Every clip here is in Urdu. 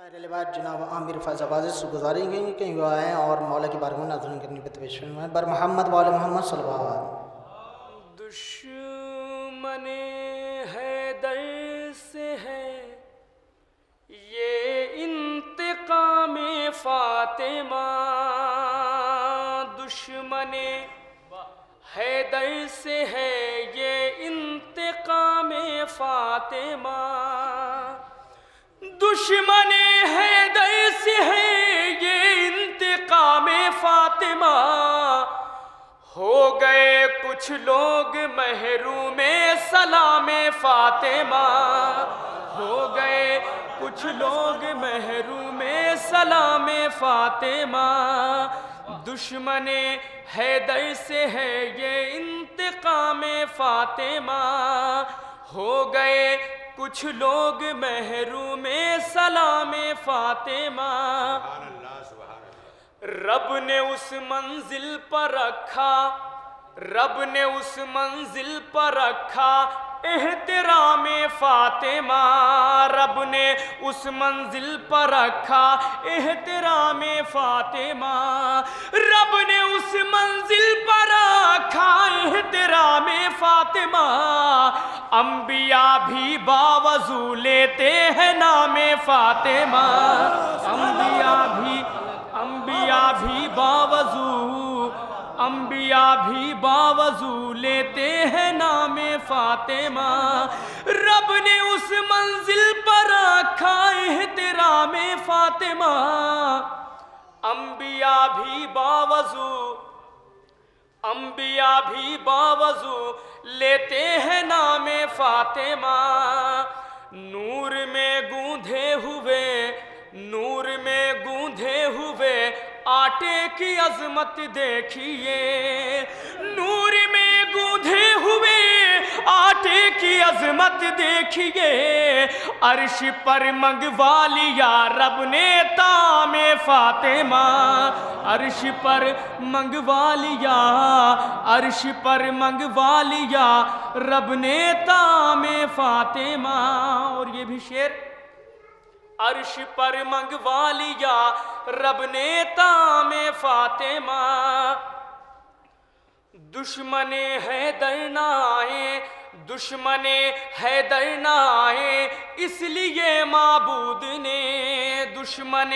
اہل بعد جناب عامر فیض آبادی سے گزاریں گے کہ وہ آئیں اور مولا کی بارگاہ میں ناظرین کرنے پہ پیش فرمائیں بر محمد وآل محمد صلی اللہ علیہ وسلم۔ دشمن حیدر سے ہے یہ انتقام فاطمہ، دشمن حیدر سے ہے یہ انتقام فاطمہ، دشمن حیدر سے ہے یہ انتقام فاطمہ، ہو گئے کچھ لوگ محروم سلام فاطمہ، ہو گئے کچھ لوگ محروم سلام فاطمہ، دشمن حیدر سے ہے یہ انتقام فاطمہ، ہو گئے کچھ لوگ محروم سلام فاطمہ، رب نے اس منزل پر رکھا، رب نے اس منزل پر رکھا احترام فاطمہ، رب نے اس منزل پر رکھا احترام فاطمہ، رب نے اس منزل پر رکھا احترام فاطمہ، انبیاء بھی باوضو لیتے ہیں نام فاطمہ، انبیاء بھی باوضو لیتے ہیں نام فاطمہ، رب نے اس منزل پر رکھا احترام فاطمہ، انبیاء بھی باوضو لیتے ہیں نام فاطمہ، نور میں گوندھے ہوئے آٹے کی عظمت دیکھیے، نور میں گوندھے ہوئے آٹے کی عظمت دیکھیے، عرش پر منگوا لیا رب نے طعام فاطمہ، عرش پر منگوا لیا رب نے طعام فاطمہ، اور یہ بھی شعر، عرش پر منگوا لیا رب نے طعام فاطمہ، دشمن حیدر نہ آئے، دشمن حیدر نہ آئے اس لیے معبود نے، دشمن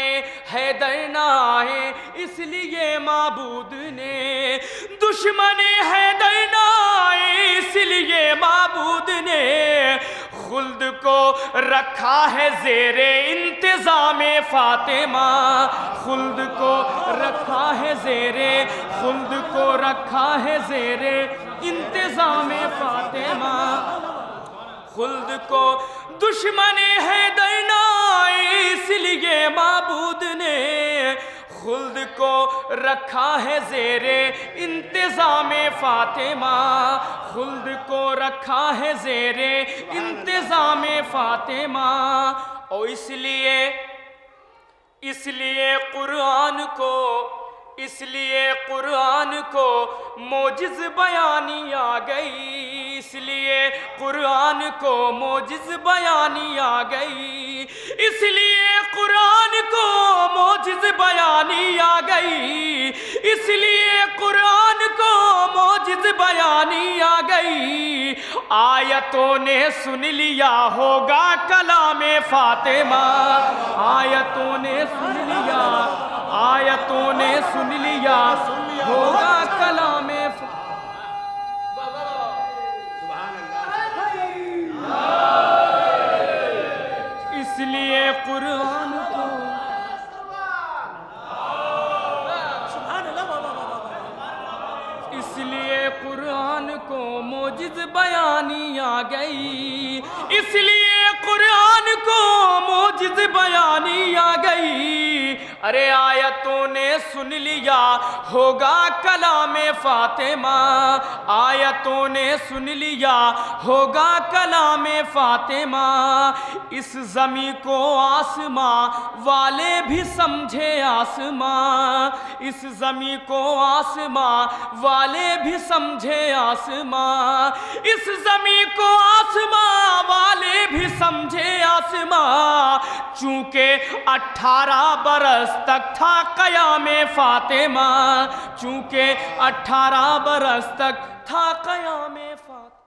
حیدر نہ آئے اس لیے معبود نے، دشمن حیدر نہ آئے اس لیے معبود نے، خلد کو رکھا ہے زیر انتظام فاطمہ، خلد کو رکھا ہے زیر انتظام فاطمہ، خلد کو دشمن حیدر نہ آئے اس لیے معبود نے، خلد کو رکھا ہے زیر انتظام فاطمہ، خلد کو رکھا ہے زیر انتظام فاطمہ، اور اس لیے قرآن کو موجز بیانی آ گئی، اس لیے قرآن کو موجز بیانی آ گئی، اس لیے قرآن کو موجز بیانی آ گئی، اس لیے قرآن کو موجز بیانی آ گئی، آیتوں نے سن لیا ہوگا کلام فاطمہ، آیتوں نے سن لیا ہوگا کلام اس لیے قرآن کو موجز بیانی آ گئی، اس لیے قرآن کو موجز بیانی آ گئی، ارے آیتوں نے سن لیا ہوگا کلام فاطمہ، آیتوں نے سن لیا ہوگا کلام فاطمہ، اس زمیں کو آسماں والے بھی سمجھے آسماں، اس زمیں کو آسماں والے بھی سمجھے آسماں، اس زمیں کو آسماں والے بھی سمجھے آسماں، چونکہ 18 برس تک تھا قیام فاطمہ، چونکہ 18 برس تک تھا قیام فاطمہ۔